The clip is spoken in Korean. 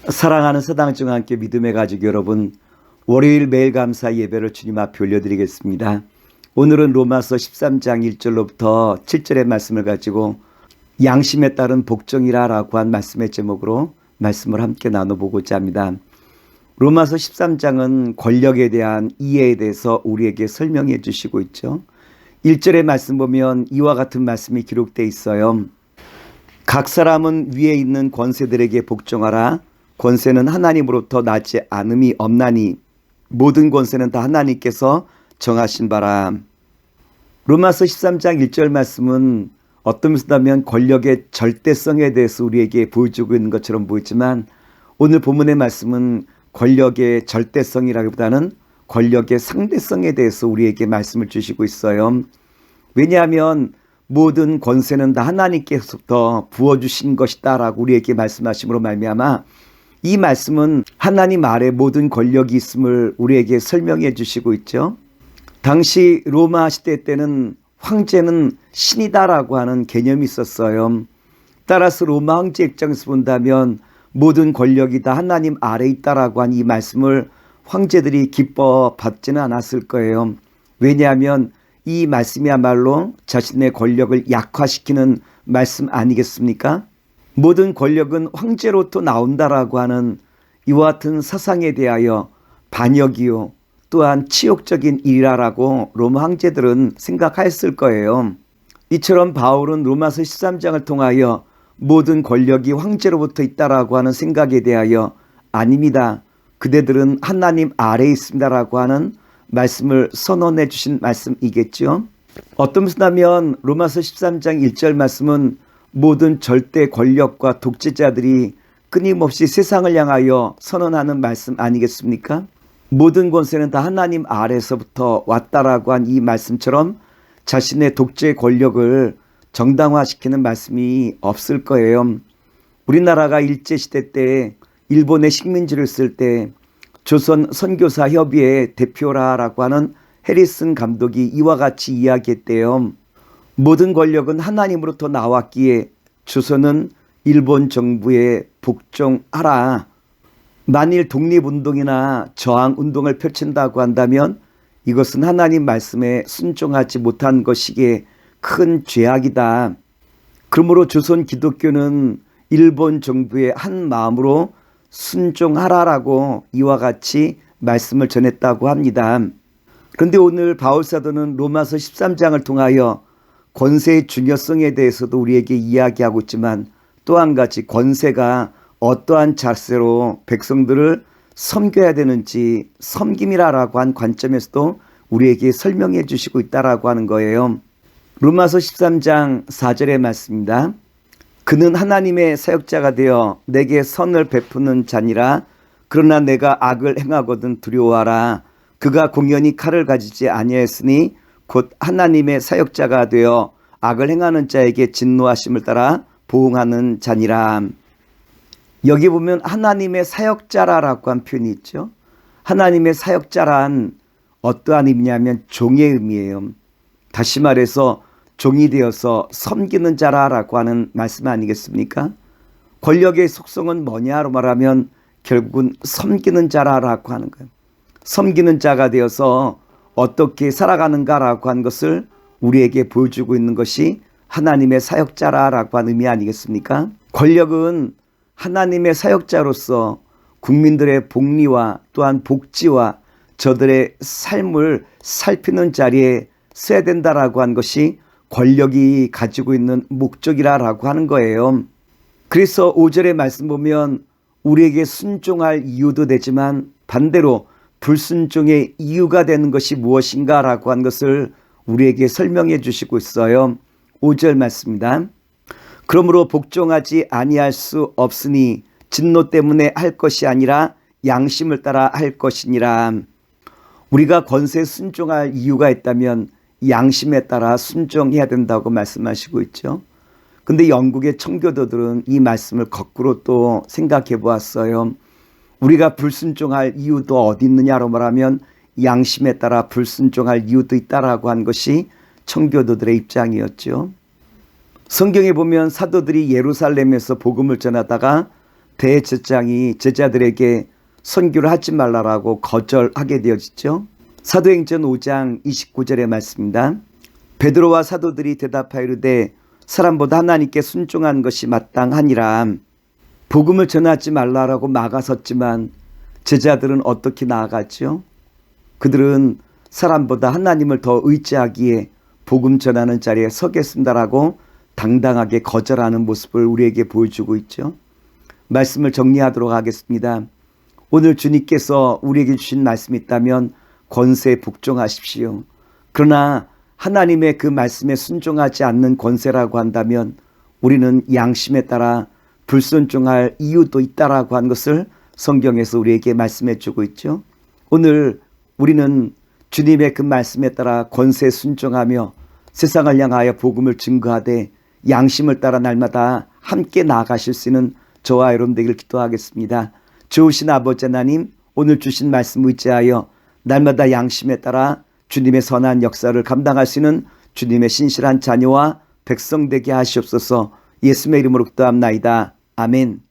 사랑하는 사당증과 함께 믿음의 가족 여러분, 월요일 매일 감사 예배를 주님 앞에 올려드리겠습니다. 오늘은 로마서 13장 1절로부터 7절의 말씀을 가지고 양심에 따른 복종이라 라고 한 말씀의 제목으로 말씀을 함께 나눠보고자 합니다. 로마서 13장은 권력에 대한 이해에 대해서 우리에게 설명해 주시고 있죠. 1절의 말씀 보면 이와 같은 말씀이 기록되어 있어요. 각 사람은 위에 있는 권세들에게 복종하라. 권세는 하나님으로부터 나지 않음이 없나니 모든 권세는 다 하나님께서 정하신 바라. 로마서 13장 1절 말씀은 어떤 면이면 권력의 절대성에 대해서 우리에게 보여주고 있는 것처럼 보이지만, 오늘 본문의 말씀은 권력의 절대성이라기보다는 권력의 상대성에 대해서 우리에게 말씀을 주시고 있어요. 왜냐하면 모든 권세는 다 하나님께서부터 부어주신 것이다 라고 우리에게 말씀하심으로 말미암아 이 말씀은 하나님 아래 모든 권력이 있음을 우리에게 설명해 주시고 있죠. 당시 로마 시대 때는 황제는 신이다라고 하는 개념이 있었어요. 따라서 로마 황제 입장에서 본다면 모든 권력이 다 하나님 아래 있다라고 한 이 말씀을 황제들이 기뻐 받지는 않았을 거예요. 왜냐하면 이 말씀이야말로 자신의 권력을 약화시키는 말씀 아니겠습니까? 모든 권력은 황제로부터 나온다라고 하는 이와 같은 사상에 대하여 반역이요 또한 치욕적인 일이라고 로마 황제들은 생각했을 거예요. 이처럼 바울은 로마서 13장을 통하여 모든 권력이 황제로부터 있다라고 하는 생각에 대하여 아닙니다, 그대들은 하나님 아래에 있습니다라고 하는 말씀을 선언해 주신 말씀이겠죠. 어떤 면이면 로마서 13장 1절 말씀은 모든 절대 권력과 독재자들이 끊임없이 세상을 향하여 선언하는 말씀 아니겠습니까? 모든 권세는 다 하나님 아래에서부터 왔다라고 한 이 말씀처럼 자신의 독재 권력을 정당화시키는 말씀이 없을 거예요. 우리나라가 일제시대 때 일본의 식민지를 쓸 때 조선 선교사 협의회 대표라고 하는 해리슨 감독이 이와 같이 이야기했대요. 모든 권력은 하나님으로부터 나왔기에 조선은 일본 정부에 복종하라. 만일 독립운동이나 저항운동을 펼친다고 한다면 이것은 하나님 말씀에 순종하지 못한 것이기에 큰 죄악이다. 그러므로 조선 기독교는 일본 정부의 한 마음으로 순종하라라고 이와 같이 말씀을 전했다고 합니다. 그런데 오늘 바울사도는 로마서 13장을 통하여 권세의 중요성에 대해서도 우리에게 이야기하고 있지만, 또 한 가지 권세가 어떠한 자세로 백성들을 섬겨야 되는지 섬김이라고 한 관점에서도 우리에게 설명해 주시고 있다라고 하는 거예요. 로마서 13장 4절의 말씀입니다. 그는 하나님의 사역자가 되어 내게 선을 베푸는 자니라. 그러나 내가 악을 행하거든 두려워하라. 그가 공연히 칼을 가지지 아니하였으니 곧 하나님의 사역자가 되어 악을 행하는 자에게 진노하심을 따라 보응하는 자니라. 여기 보면 하나님의 사역자라고 한 표현이 있죠. 하나님의 사역자란 어떠한 의미냐면 종의 의미예요. 다시 말해서 종이 되어서 섬기는 자라고 하는 말씀 아니겠습니까? 권력의 속성은 뭐냐로 말하면 결국은 섬기는 자라고 하는 거예요. 섬기는 자가 되어서 어떻게 살아가는가라고 한 것을 우리에게 보여주고 있는 것이 하나님의 사역자라고 하는 의미 아니겠습니까? 권력은 하나님의 사역자로서 국민들의 복리와 또한 복지와 저들의 삶을 살피는 자리에 써야 된다라고 한 것이 권력이 가지고 있는 목적이라고 하는 거예요. 그래서 5절의 말씀 보면 우리에게 순종할 이유도 되지만 반대로 불순종의 이유가 되는 것이 무엇인가라고 한 것을 우리에게 설명해 주시고 있어요. 5절 말씀입니다. 그러므로 복종하지 아니할 수 없으니 진노 때문에 할 것이 아니라 양심을 따라 할 것이니라. 우리가 권세에 순종할 이유가 있다면 양심에 따라 순종해야 된다고 말씀하시고 있죠. 근데 영국의 청교도들은 이 말씀을 거꾸로 또 생각해 보았어요. 우리가 불순종할 이유도 어디 있느냐로 말하면 양심에 따라 불순종할 이유도 있다라고 한 것이 청교도들의 입장이었죠. 성경에 보면 사도들이 예루살렘에서 복음을 전하다가 대제사장이 제자들에게 선교를 하지 말라라고 거절하게 되어지죠. 사도행전 5장 29절의 말씀입니다. 베드로와 사도들이 대답하이르되 사람보다 하나님께 순종한 것이 마땅하니라. 복음을 전하지 말라라고 막아섰지만 제자들은 어떻게 나아갔죠? 그들은 사람보다 하나님을 더 의지하기에 복음 전하는 자리에 서겠습니다라고 당당하게 거절하는 모습을 우리에게 보여주고 있죠. 말씀을 정리하도록 하겠습니다. 오늘 주님께서 우리에게 주신 말씀이 있다면 권세에 복종하십시오. 그러나 하나님의 그 말씀에 순종하지 않는 권세라고 한다면 우리는 양심에 따라 불순종할 이유도 있다라고 한 것을 성경에서 우리에게 말씀해 주고 있죠. 오늘 우리는 주님의 그 말씀에 따라 권세에 순종하며 세상을 향하여 복음을 증거하되 양심을 따라 날마다 함께 나아가실 수 있는 저와 여러분 되길 기도하겠습니다. 좋으신 아버지 하나님, 오늘 주신 말씀 의지하여 날마다 양심에 따라 주님의 선한 역사를 감당할 수 있는 주님의 신실한 자녀와 백성 되게 하시옵소서. 예수님의 이름으로 기도합나이다. 아멘.